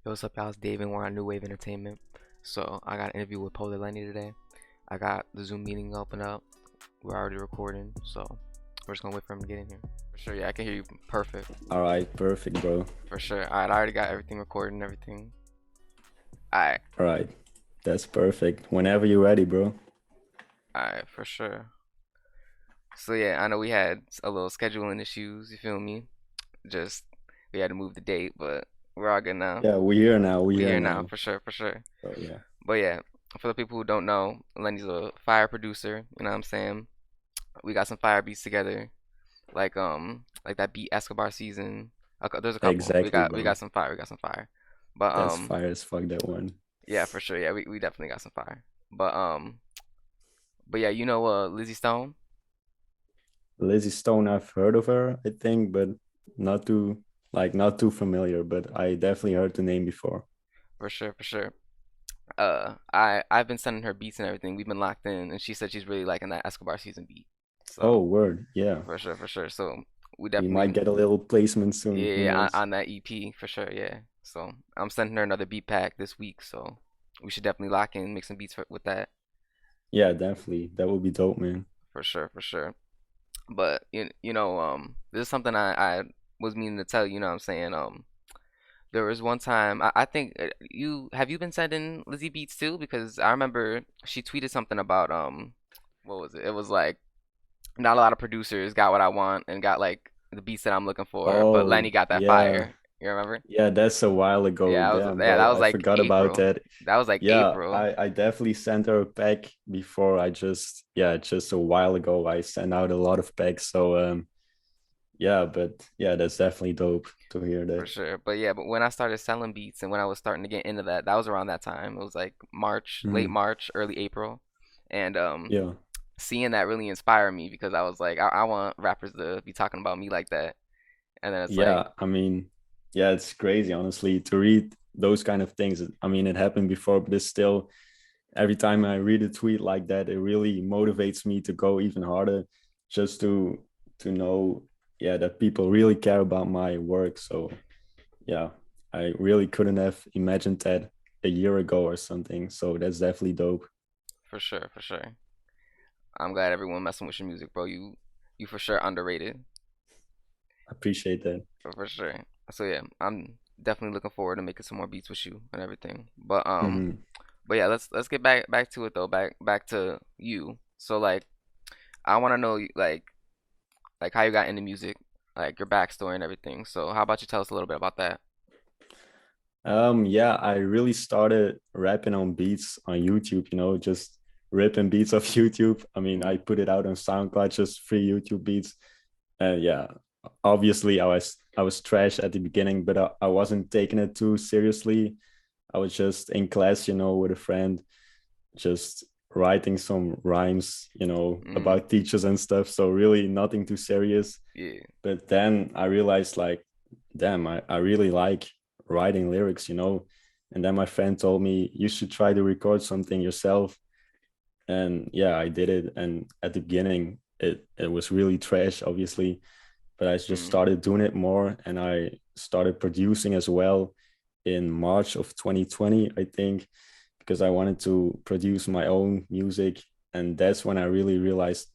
Yo, what's up, y'all? It's David. We're on Neu Wav Entertainment. So I got an interview with Polar Lenny today. I got the Zoom meeting open up. We're already recording, so we're just gonna wait for him to get in here. For sure, yeah, I can hear you perfect. All right, perfect, bro. For sure. Alright, I already got everything recorded and everything. Alright, All right, that's perfect. Whenever you're ready, bro. alright, for sure. So yeah, I know we had a little scheduling issues, you feel me? Just we had to move the date, but we're all good now. Yeah, we're here now. We're We here here now, now. for sure, for sure. So yeah, But yeah, for the people who don't know, Lenny's a fire producer, you know what I'm saying? We got some fire beats together, like that beat Escobar season. There's a couple. We exactly, got we bro. got some fire. We got some fire. But That's fire as fuck, that one. yeah, for sure. Yeah, we definitely got some fire. But but yeah, you know Lizzie Stone? Lizzie Stone, I've heard of her, I think, but not too not too familiar. But I definitely heard the name before. For sure, for sure. I've been sending her beats and everything. We've been locked in, and she said she's really liking that Escobar season beat. So Oh, word, yeah. for sure, for sure. So we We might definitely get a little placement soon. yeah, Who yeah, knows? on that EP for sure. Yeah. So I'm sending her another beat pack this week. So we should definitely lock in, make some beats with that. Yeah, definitely. That would be dope, man. For sure, for sure. But this is something I was meaning to tell you. You know what I'm saying? There was one time I think you been sending Lizzie beats too? Because I remember she tweeted something about what was it? It was like not a lot of producers got what I want and got like the beats that I'm looking for, but Lenny Oh, got that yeah. fire. You remember? Yeah, that's a while ago. Damn, That bro. was I like forgot about April. that. That was like Yeah, April. I definitely sent her a pack before. Just a while ago, I sent out a lot of packs. So, yeah, but yeah, that's definitely dope to hear For that. sure. But yeah, but when I started selling beats and when I was starting to get into that, that was around that time. It was like March, late Mhm. March, early April. And Yeah. seeing that really inspired me because I was like, I want rappers to be talking about me like that. And then it's like, Yeah, I mean, yeah, it's crazy, honestly, to read those kind of things. I mean, it happened before, but it's still, every time I read a tweet like that, it really motivates me to go even harder just to know, yeah, that people really care about my work. So yeah, I really couldn't have imagined that a year ago or something. So that's definitely dope. for sure, for sure. I'm glad everyone messing with your music, bro. You for sure underrated, Appreciate that. for sure. So yeah, I'm definitely looking forward to making some more beats with you and everything. Hmm. But yeah, let's get back to it though. Back to you. So like I want to know like how you got into music, like your backstory and everything. So how about you tell us a little bit about that? Yeah, I really started rapping on beats on YouTube, just ripping beats off YouTube. I mean, I Mm, put it out on SoundCloud, just free YouTube beats. And yeah, obviously I was trash at the beginning, but I wasn't taking it too seriously. I was just in class, with a friend, just writing some rhymes, mm, about teachers and stuff. So really nothing too serious. yeah. But then I realized, like, damn, I really like writing lyrics. And then my friend told me you should try to record something yourself. And yeah, I did it. And at the beginning, it was really trash, obviously. But I just Mm, started doing it more, and I started producing as well in March of 2020, I think, because I wanted to produce my own music. And that's when I really realized,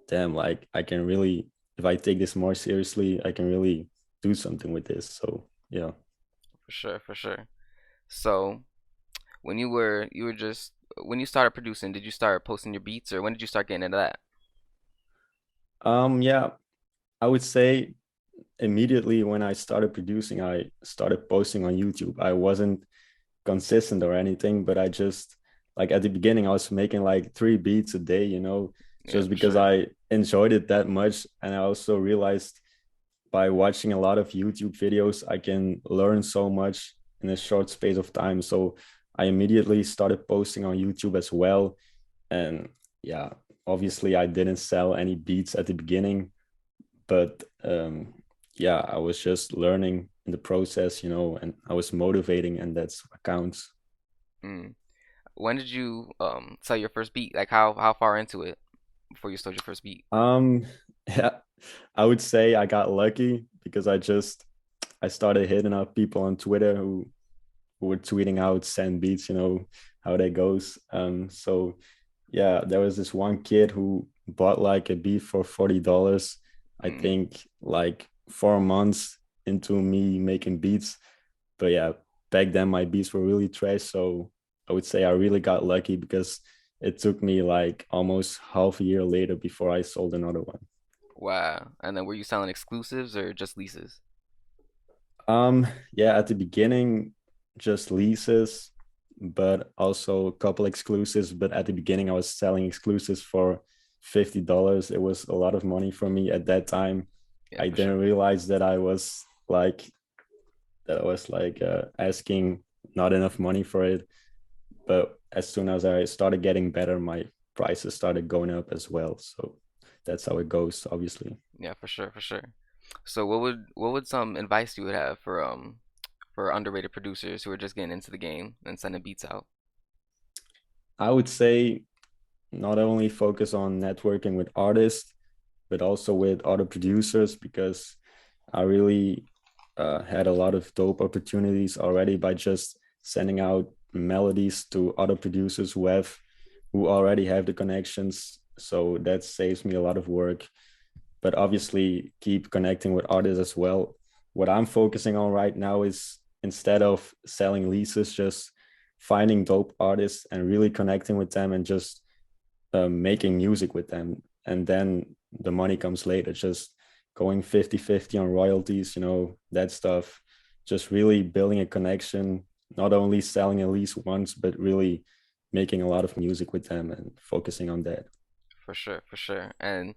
damn, like I can really, if I take this more seriously, I can really do something with this. So yeah. for sure, for sure. So when you were just when you started producing, did you start posting your beats or when did you start getting into that? Yeah, I would say immediately when I started producing, I started posting on YouTube. I wasn't consistent or anything, but I just, like, at the beginning I was making like 3 beats a day, Yeah, just for because sure. I enjoyed it that much. And I also realized by watching a lot of YouTube videos, I can learn so much in a short space of time. So I immediately started posting on YouTube as well. And yeah, obviously I didn't sell any beats at the beginning, but yeah, I was just learning in the process, and I was motivating, and that's what counts. Mm. When did you sell your first beat? Like how far into it before you sold your first beat? Um, yeah, I would say I got lucky because I started hitting up people on Twitter who were tweeting out send beats, you know how that goes. So yeah, there was this one kid who bought like a beat for $40. I Mm. think like 4 months into me making beats. But yeah, back then my beats were really trash. So I would say I really got lucky because it took me like almost half a year later before I sold another one. Wow. And then were you selling exclusives or just leases? Yeah, at the beginning, just leases, but also a couple exclusives. But at the beginning, I was selling exclusives for $50. It was a lot of money for me at that time. Yeah, I for sure. didn't realize that I was like asking not enough money for it. But as soon as I started getting better, my prices started going up as well. So that's how it goes, obviously. Yeah, for sure, for sure. So what would some advice you would have for underrated producers who are just getting into the game and sending beats out? I would say not only focus on networking with artists, but also with other producers because I really had a lot of dope opportunities already by just sending out melodies to other producers who already have the connections. So that saves me a lot of work. But obviously keep connecting with artists as well. What I'm focusing on right now is instead of selling leases, just finding dope artists and really connecting with them and just making music with them. And then the money comes later, just going 50-50 on royalties, that stuff. Just really building a connection, not only selling at least once, but really making a lot of music with them and focusing on that. For sure, for sure. And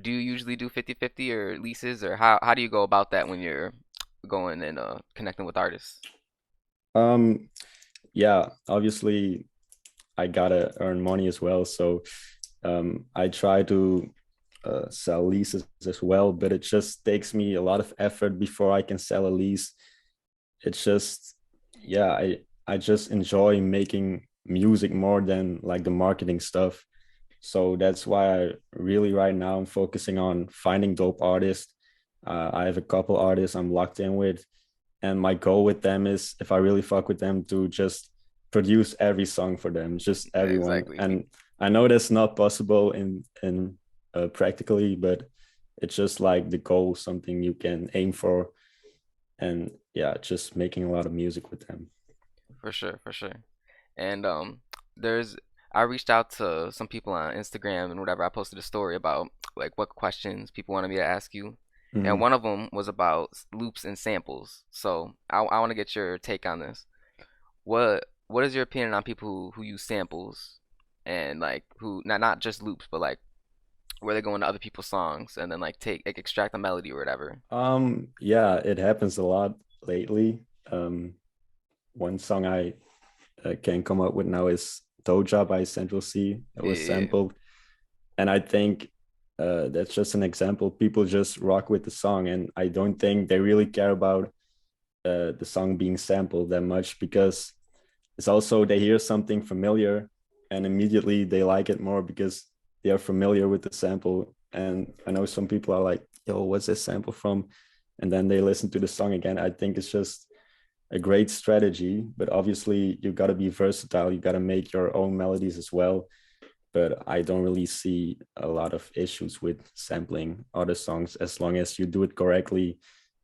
do you usually do 50-50 or leases or how do you go about that when you're going and connecting with artists? Um, yeah, obviously I gotta earn money as well. So I try to sell leases as well, but it just takes me a lot of effort before I can sell a lease. It's just, yeah, I just enjoy making music more than like the marketing stuff. So that's why I really right now I'm focusing on finding dope artists. I have a couple artists I'm locked in with, and my goal with them is if I really fuck with them to just produce every song for them, just Yeah, everyone. exactly. And I know that's not possible in practically, but it's just like the goal, something you can aim for, and yeah, just making a lot of music with them. For sure, for sure. And there's I reached out to some people on Instagram and whatever. I posted a story about like what questions people wanted me to ask you, and Mhm. one of them was about loops and samples. So I want to get your take on this. What is your opinion on people who use samples and like who not just loops, but like where they go into other people's songs and then like take like extract the melody or whatever? Yeah, it happens a lot lately. One song I can come up with now is Doja by Central C. It was Yeah, sampled. And I think that's just an example. People just rock with the song. And I don't think they really care about the song being sampled that much because it's also they hear something familiar and immediately they like it more because they are familiar with the sample. And I know some people are like, yo, what's this sample from? And then they listen to the song again. I think it's just a great strategy, but obviously you got to be versatile. You got to make your own melodies as well. But I don't really see a lot of issues with sampling other songs as long as you do it correctly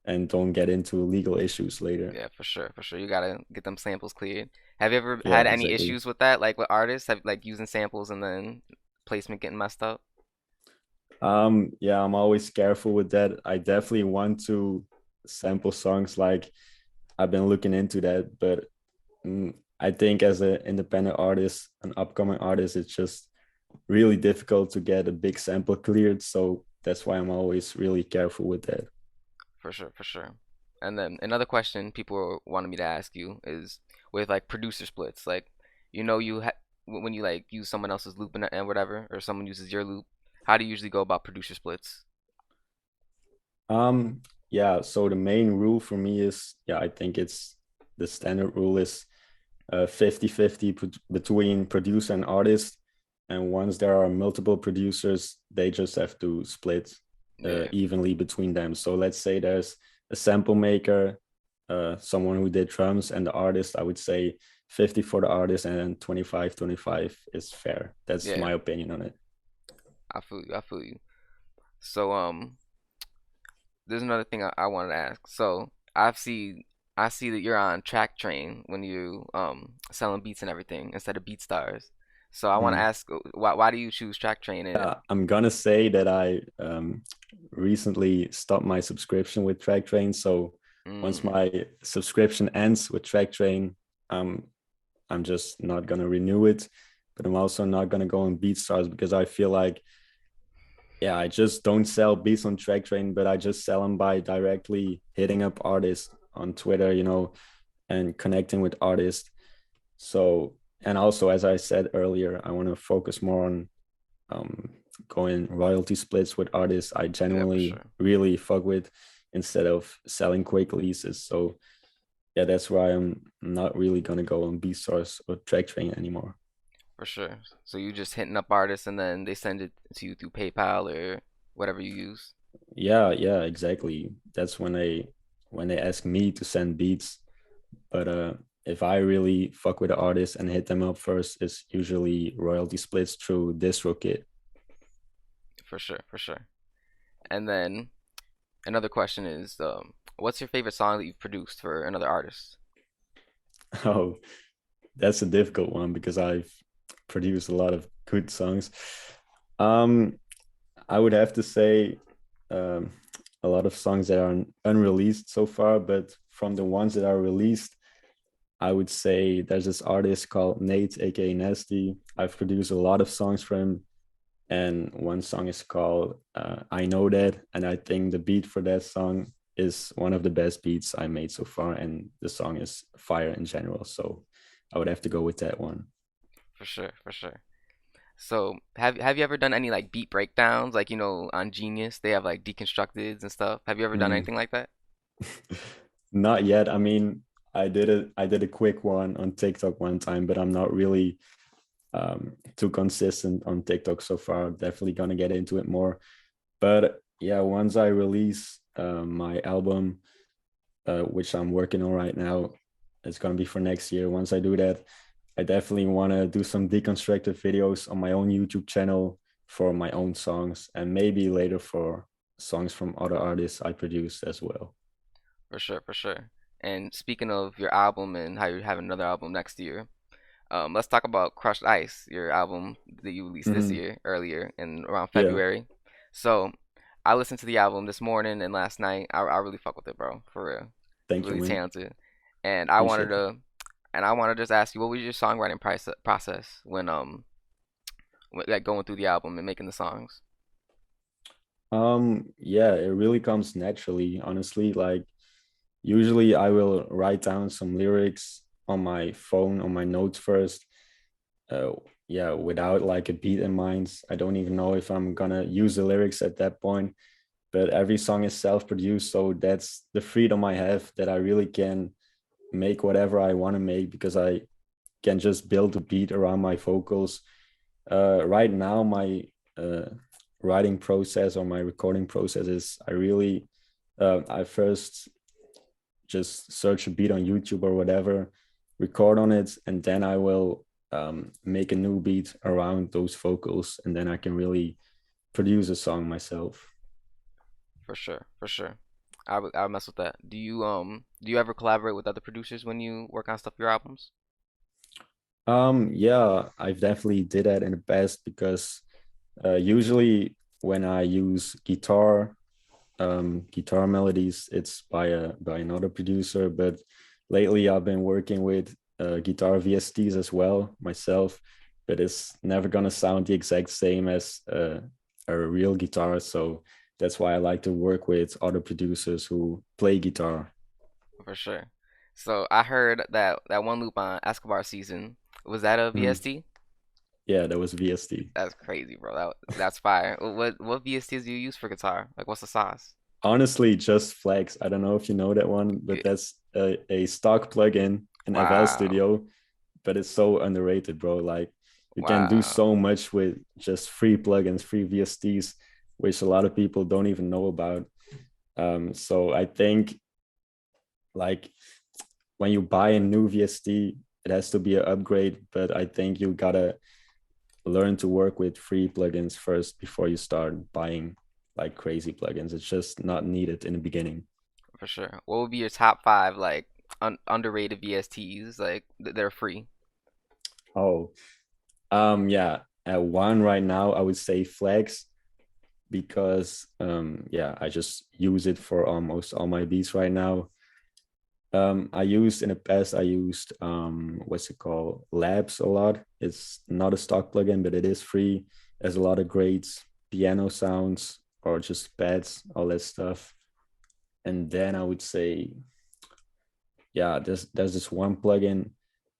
and don't get into legal issues later. yeah, for sure, for sure. You gotta get them samples cleared. Have you ever Yeah, had any exactly. issues with that, like with artists, have like using samples and then placement getting messed up? Yeah, I'm always careful with that. I definitely want to sample songs like I've been looking into that, but I think as an independent artist, an upcoming artist, it's just really difficult to get a big sample cleared. So that's why I'm always really careful with that. For sure, for sure. And then another question people wanted me to ask you is with like producer splits, like you when you like use someone else's loop and whatever, or someone uses your loop, how do you usually go about producer splits? Yeah, so the main rule for me is, yeah, I think it's the standard rule is 50-50 between producer and artist. And once there are multiple producers, they just have to split Yeah, evenly between them. So let's say there's a sample maker, someone who did drums and the artist, I would say 50 for the artist and then 25 is fair. That's Yeah, my opinion on it. I feel you. I feel you. So there's another thing I wanted to ask. So I see that you're on Track Train when you selling beats and everything instead of BeatStars. So I want to Mm. ask, why do you choose Track Train? And I'm gonna say that I recently stopped my subscription with Track Train. So once mm, my subscription ends with Track Train, um, I'm just not gonna renew it. But I'm also not gonna go on BeatStars because I feel like, yeah, I just don't sell beats on Track Train, but I just sell them by directly hitting up artists on Twitter, and connecting with artists. So, and also, as I said earlier, I want to focus more on um, going royalty splits with artists I yeah, for genuinely sure, really fuck with instead of selling quick leases. So, yeah, that's why I'm not really gonna go on BeatStars or Track Train anymore. for sure. So you just hitting up artists and then they send it to you through PayPal or whatever you use. Yeah, yeah, exactly. That's when they ask me to send beats. But if I really fuck with the artist and hit them up first, it's usually royalty splits through DistroKid. For sure, for sure. And then another question is, what's your favorite song that you've produced for another artist? Oh, that's a difficult one because I've produced a lot of good songs. Um, I would have to say um, a lot of songs that are unreleased so far, but from the ones that are released, I would say there's this artist called Nate, aka Nasty. I've produced a lot of songs for him, and one song is called I Know That, and I think the beat for that song is one of the best beats I made so far, and the song is fire in general. So I would have to go with that one. For sure, for sure. So have you ever done any like beat breakdowns, like on Genius they have like deconstructeds and stuff? Have you ever done Mm. anything like that? Not yet. I mean, I did a quick one on TikTok one time, but I'm not really too consistent on TikTok so far. Definitely gonna get into it more. But yeah, once I release my album, which I'm working on right now, it's gonna be for next year. Once I do that, I definitely want to do some deconstructed videos on my own YouTube channel for my own songs, and maybe later for songs from other artists I produce as well. For sure, for sure. And speaking of your album and how you're having another album next year, let's talk about Crushed Ice, your album that you released this Mm-hmm. year, earlier in around Yeah, February. So I listened to the album this morning and last night. I really fuck with it, bro, for real. thank you, Really man. talented. And Appreciate it. I wanted to just ask you, what was your songwriting process when like going through the album and making the songs? Yeah, it really comes naturally, honestly. Like usually I will write down some lyrics on my phone, on my notes first. Uh, yeah, without like a beat in mind. I don't even know if I'm gonna use the lyrics at that point, but every song is self-produced, so that's the freedom I have that I really can make whatever I want to make because I can just build a beat around my vocals. Right now, my uh, writing process or my recording process is I first just search a beat on YouTube or whatever, record on it, and then I will make a new beat around those vocals, and then I can really produce a song myself. For sure, for sure. I would mess with that. Do you ever collaborate with other producers when you work on stuff for your albums? Yeah, I've definitely did that in the past because usually when I use guitar melodies, it's by another producer. But lately, I've been working with guitar VSTs as well myself. But it's never gonna sound the exact same as a real guitar. So that's why I like to work with other producers who play guitar. For sure. So I heard that one loop on Escobar season, was that a Mhm. VST? Yeah, that was VST. That's crazy, bro. That's fire. What VSTs do you use for guitar? Like what's the sauce? Honestly, just Flex. I don't know if you know that one, but Yeah. that's a stock plugin in FL Wow. Studio, but it's so underrated, bro. Like you can do Wow. so much with just free plugins, free VSTs, which a lot of people don't even know about. So I think like when you buy a new VST, it has to be an upgrade, but I think you gotta learn to work with free plugins first before you start buying like crazy plugins. It's just not needed in the beginning. For sure. What would be your top five like underrated VSTs? Like they're free. Oh, yeah, at one right now, I would say Flex because yeah, I just use it for almost all my beats right now. I used in the past, I used what's it called? Labs a lot. It's not a stock plugin, but it is free. There's a lot of great piano sounds or just pads, all that stuff. And then I would say, yeah, there's this one plugin.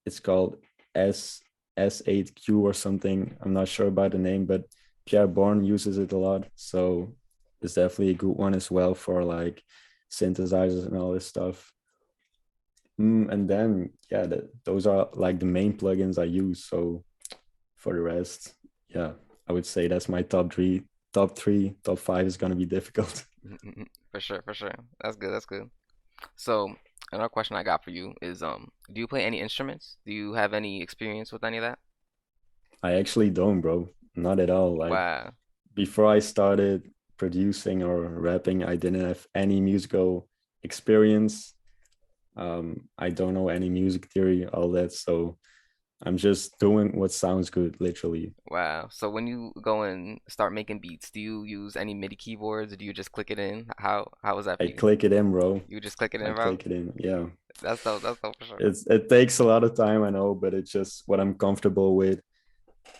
It's called S S8Q or something. I'm not sure about the name, but Pierre Bourne uses it a lot. So it's definitely a good one as well for like synthesizers and all this stuff. And then yeah, those are like the main plugins I use. So for the rest, yeah, I would say that's my top three. Top three, top five is gonna be difficult. For sure, for sure. That's good. That's good. So another question I got for you is do you play any instruments? Do you have any experience with any of that? I actually don't, bro. Not at all. Like Wow. before I started producing or rapping, I didn't have any musical experience. I don't know any music theory, all that. So I'm just doing what sounds good, literally. Wow. So when you go and start making beats, do you use any MIDI keyboards or do you just click it in? How was that I for you? click it in, bro. You just click it I in, bro? click it in. Yeah. That's dope. That's dope for sure. It takes a lot of time, I know, but it's just what I'm comfortable with.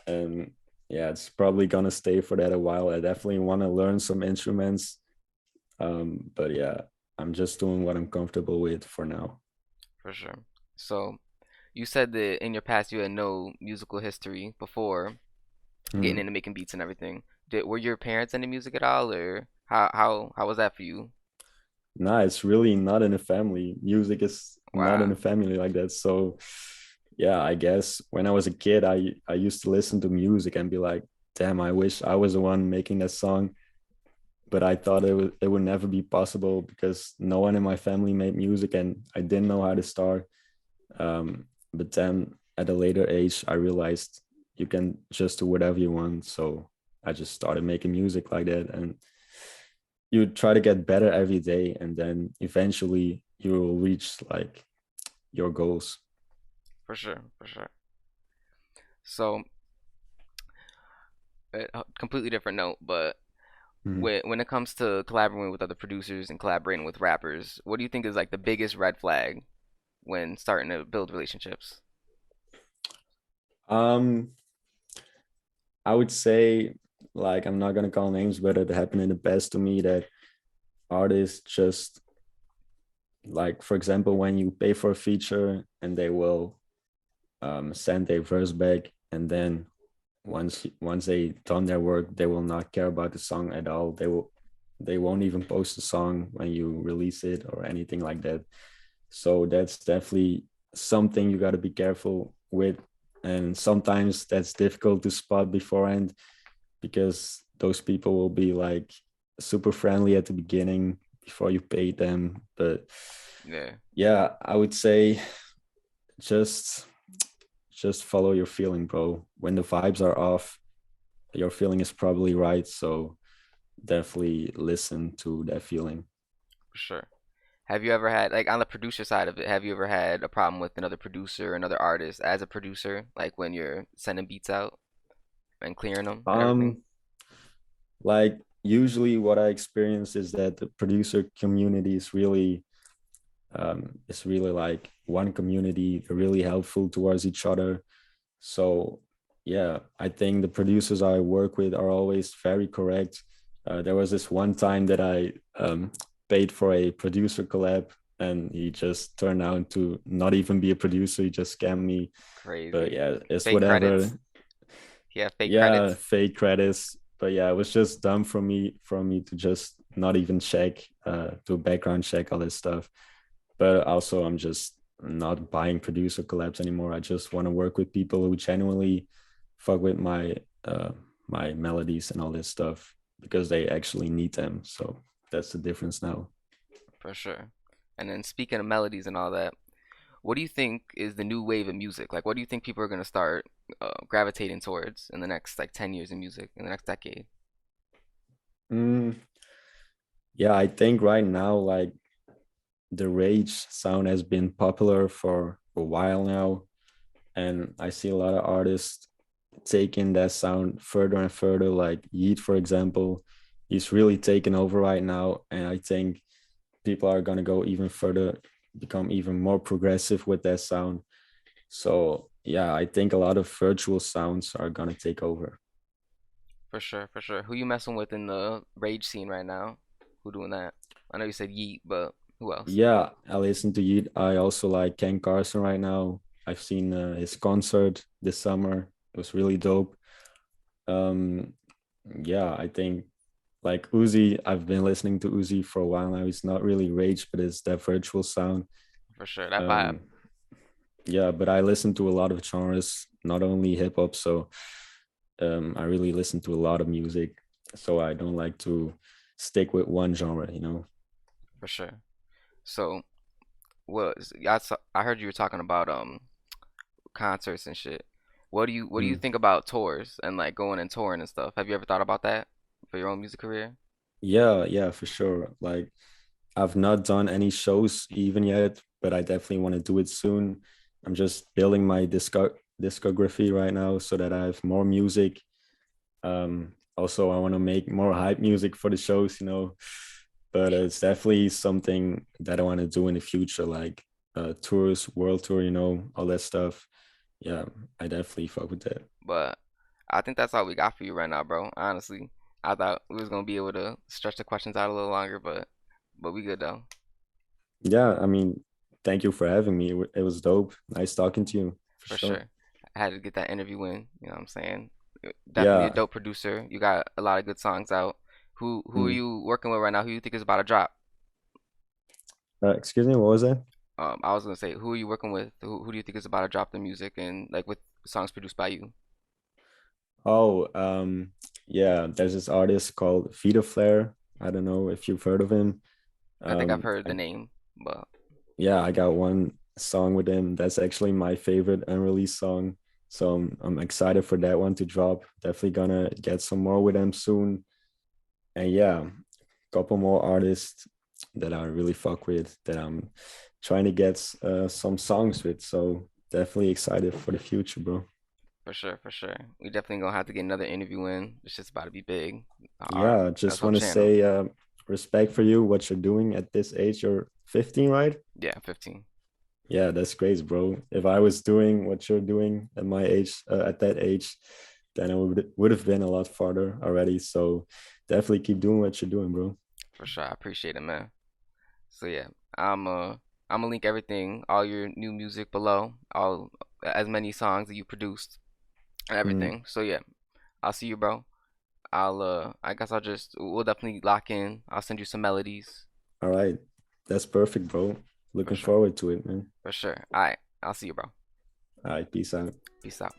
And yeah, it's probably gonna stay for that a while. I definitely want to learn some instruments. But yeah, I'm just doing what I'm comfortable with for now. For sure. So you said that in your past you had no musical history before getting Hmm. into making beats and everything. Were your parents into music at all, or how was that for you? Nah, it's really not in a family. Music is not in Wow. a family like that. So yeah, I guess when I was a kid, I used to listen to music and be like, damn, I wish I was the one making that song. But I thought it would never be possible because no one in my family made music and I didn't know how to start. But then at a later age, I realized you can just do whatever you want. So I just started making music like that. And you try to get better every day. And then eventually you will reach like your goals. For sure, for sure. So, a completely different note, but Mhm. when it comes to collaborating with other producers and collaborating with rappers, what do you think is like the biggest red flag when starting to build relationships? Um, I would say, like, I'm not gonna call names, but it happened in the past to me that artists just like, for example, when you pay for a feature and they will send a verse back, and then once they done their work, they will not care about the song at all. They won't even post the song when you release it or anything like that. So that's definitely something you got to be careful with. And sometimes that's difficult to spot beforehand because those people will be like super friendly at the beginning before you pay them. But Yeah, yeah, I would say just just follow your feeling, bro. When the vibes are off, your feeling is probably right. So definitely listen to that feeling. for sure. Have you ever had, like, on the producer side of it, have you ever had a problem with another producer, another artist as a producer, like when you're sending beats out and clearing them and everything? Um, like usually what I experience is that the producer community is really like one community. They're really helpful towards each other. So yeah, I think the producers I work with are always very correct. There was this one time that I paid for a producer collab, and he just turned out to not even be a producer. He just scammed me. But Crazy. yeah, it's Fake whatever. credits. Yeah, fake Yeah, credits. fake credits. But yeah, it was just dumb for me to just not even check, do a background check, all this stuff. But also, I'm just not buying producer collabs anymore. I just want to work with people who genuinely fuck with my melodies and all this stuff because they actually need them. So that's the difference now. For sure. And then speaking of melodies and all that, what do you think is the new wave of music? Like, what do you think people are gonna start gravitating towards in the next like 10 years in music, in the next decade? Mm, yeah, I think right now, like the rage sound has been popular for a while now, and I see a lot of artists taking that sound further and further. Like Yeet, for example, he's really taking over right now, and I think people are gonna go even further, become even more progressive with that sound. So yeah, I think a lot of virtual sounds are gonna take over. For sure, for sure. Who you messing with in the rage scene right now? Who doing that? I know you said Yeet, but who else? Yeah, I listen to Yeet. I also like Ken Carson right now. I've seen his concert this summer. It was really dope. Um, yeah, I think like Uzi, I've been listening to Uzi for a while now. It's not really rage, but it's that virtual sound. For sure, that vibe. Um, yeah, but I listen to a lot of genres, not only hip hop. So I really listen to a lot of music. So I don't like to stick with one genre, you know? For sure. So, I heard you were talking about concerts and shit. What do you Mm. think about tours and like going and touring and stuff? Have you ever thought about that for your own music career? Yeah, yeah, for sure. Like I've not done any shows even yet, but I definitely want to do it soon. I'm just building my discography right now so that I have more music. Also, I want to make more hype music for the shows, you know. For But sure. it's definitely something that I want to do in the future, like tours, world tour, you know, all that stuff. Yeah, I definitely fuck with that. But I think that's all we got for you right now, bro. Honestly, I thought we was gonna be able to stretch the questions out a little longer, but we good though. Yeah, I mean, thank you for having me. It was dope. Nice talking to you for For sure. sure. I had to get that interview in, you know what I'm saying? Definitely a Yeah. dope producer. You got a lot of good songs out. Who are Mm. you working with right now? Who you think is about to drop? Excuse me, what was that? I was gonna say, who are you working with? Who do you think is about to drop the music and like with songs produced by you? Oh, yeah, there's this artist called Vita Flair. I don't know if you've heard of him. I think I've Um, heard the I, name, but yeah, I got one song with him. That's actually my favorite unreleased song. So I'm excited for that one to drop. Definitely gonna get some more with him soon. And yeah, couple more artists that I really fuck with that I'm trying to get some songs with. So definitely excited for the future, bro. for sure, for sure. We definitely gonna have to get another interview in. It's just about to be big. Our Yeah, That's just whole want to channel. say respect for you, what you're doing at this age. You're 15, right? Yeah, 15. Yeah, that's great, bro. If I was doing what you're doing at my age, at that age, then I would have been a lot farther already. So definitely keep doing what you're doing, bro. For sure. I appreciate it, man. So yeah, I'm uh I'm gonna link everything, all your new music below, all as many songs that you produced and Mm, everything. So yeah, I'll see you, bro. I guess we'll definitely lock in. I'll send you some melodies all right, that's perfect, bro. for Looking sure. forward to it, man. For sure. All right. I'll see you, bro. All right, peace out. Peace out.